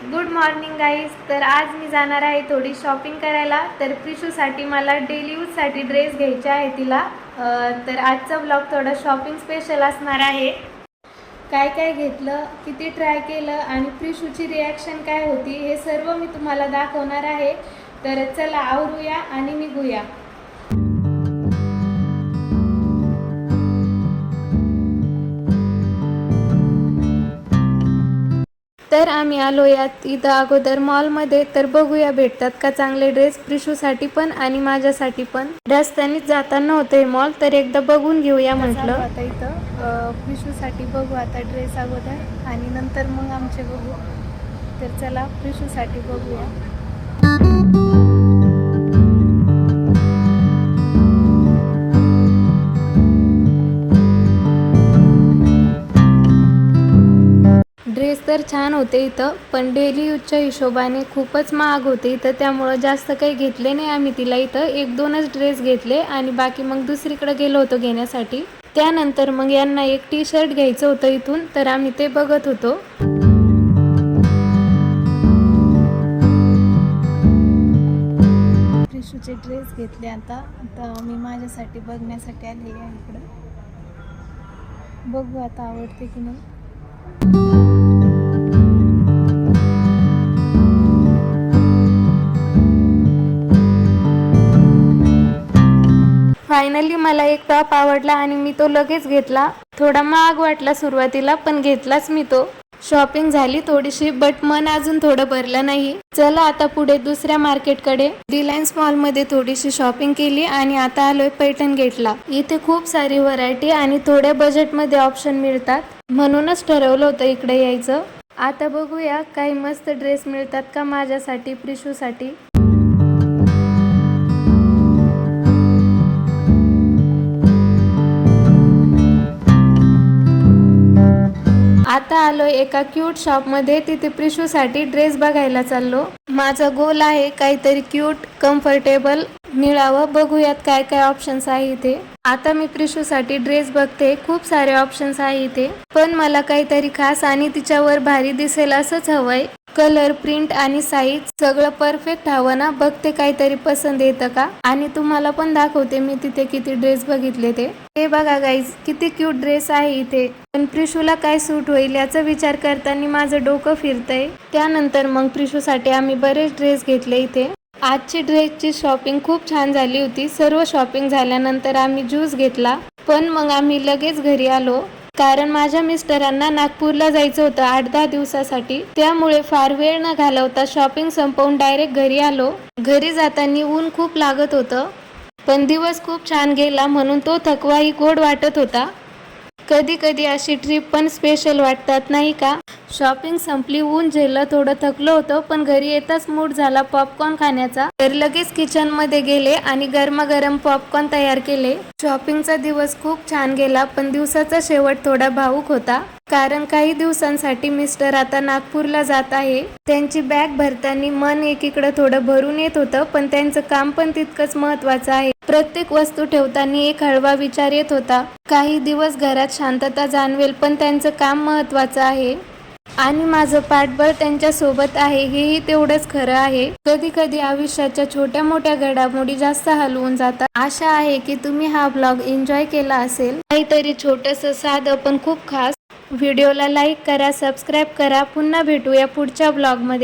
Good morning guys. तर आज मी जाणार आहे थोडी शॉपिंग करायला. तर प्रिशूसाठी मला डेली यूजसाठी ड्रेस घ्यायचे आहे तिला. तर आजचा ब्लॉग थोडा शॉपिंग स्पेशल असणार आहे. काय काय घेतलं, किती ट्राय केलं आणि प्रिशूची रिॲक्शन काय होती हे सर्व मी तुम्हाला दाखवणार आहे. तर चला आवरूया आणि निघूया. तर आम्ही आलो यात इथं अगोदर मॉलमध्ये. तर बघूया भेटतात का चांगले ड्रेस प्रिशूसाठी पण आणि माझ्यासाठी पण. रस्त्यानेच जाताना होते मॉल, तर एकदा बघून घेऊया म्हटलं. आता इथं प्रिशूसाठी बघू आता ड्रेस अगोदर आणि नंतर मग आमचे बघू. तर चला प्रिशूसाठी बघूया. ड्रेस तर छान होते इथं, पण डेली यूजच्या हिशोबाने खूपच महाग होते इथं. त्यामुळं जास्त काही घेतले नाही आम्ही तिला. इथं 1-2च ड्रेस घेतले आणि बाकी मग दुसरीकडे गेलो होतो घेण्यासाठी. त्यानंतर मग यांना एक टी शर्ट घ्यायचं होतं इथून, तर आम्ही ते बघत होतो. प्रिशूचे ड्रेस घेतले. आता मी माझ्यासाठी बघण्यासाठी आले आहे इकडं. बघू आता आवडते की नाही. फायनली मला एक टॉप आवडला आणि मी तो लगेच घेतला. थोडा महाग वाटला सुरुवातीला, पण घेतलाच मी तो. शॉपिंग झाली थोडीशी, बट मन अजून थोडं भरलं नाही. चला आता पुढे दुसऱ्या मार्केटकडे. रिलायन्स मॉलमध्ये थोडीशी शॉपिंग केली आणि आता आलोय पैठण गेटला. इथे खूप सारी व्हरायटी आणि थोड्या बजेटमध्ये ऑप्शन मिळतात, म्हणूनच ठरवलं होतं इकडे यायचं. आता बघूया काही मस्त ड्रेस मिळतात का माझ्यासाठी प्रिशूसाठी. आता आलोय एका क्यूट शॉपमध्ये. तिथे प्रिशूसाठी ड्रेस बघायला चाललो. माझा गोल आहे काहीतरी क्यूट कम्फर्टेबल मिळावं. बघूयात काय काय ऑप्शन्स आहे इथे. आता मी प्रिशूसाठी ड्रेस बघते. खूप सारे ऑप्शन्स आहे इथे, पण मला काहीतरी खास आणि तिच्यावर भारी दिसेल असंच हवंय. कलर, प्रिंट आणि साईज सगळं परफेक्ट हवं ना. बघते काहीतरी पसंत येतं का आणि तुम्हाला पण दाखवते मी तिथे किती ड्रेस बघितले ते. हे बघा गाईज, किती क्यूट ड्रेस आहे इथे, पण प्रिशूला काय सूट होईल याचा विचार करताना माझं डोकं फिरतंय. त्यानंतर मग प्रिशूसाठी आम्ही बरेच ड्रेस घेतले इथे. आजची ड्रेसची शॉपिंग खूप छान झाली होती. सर्व शॉपिंग झाल्यानंतर आम्ही ज्यूस घेतला, पण मग आम्ही लगेच घरी आलो. कारण माझ्या मिस्टरांना नागपूरला जायचं होतं 8-10 दिवसासाठी. त्यामुळे फार वेळ न घालवता शॉपिंग संपवून डायरेक्ट घरी आलो. घरी जाताना ऊन खूप लागत होतं, पण दिवस खूप छान गेला म्हणून तो थकवाही गोड वाटत होता. कधी कधी अशी ट्रिप पण स्पेशल वाटतात नाही का. शॉपिंग संपली, ऊन झेललं, थोडं थकलो होतो, पण घरी येताच मूड झाला पॉपकॉर्न खाण्याचा. तर लगेच किचन मध्ये गेले आणि गरमागरम पॉपकॉर्न तयार केले. शॉपिंगचा दिवस खूप छान गेला, पण दिवसाचा शेवट थोडा भावुक होता. कारण काही दिवसांसाठी मिस्टर आता नागपूरला जात आहे. त्यांची बॅग भरताना मन एकीकडे थोडं भरून येत होतं, पण त्यांचं काम पण तितकंच महत्वाचं आहे. प्रत्येक वस्तू ठेवताना एक हळवा विचार येत होता, काही दिवस घरात शांतता जाणवेल, पण त्यांचं काम महत्वाचं आहे आणि माझं पाठबळ त्यांच्या सोबत आहे हेही तेवढंच खरं आहे. कधी कधी आयुष्याच्या छोट्या मोठ्या घडामोडी जास्त हलवून जातात. आशा आहे की तुम्ही हा ब्लॉग एन्जॉय केला असेल. काहीतरी छोटंसं साधं पण खूप खास. व्हिडिओला लाईक करा, सबस्क्राईब करा. पुन्हा भेटूया पुढच्या ब्लॉगमध्ये.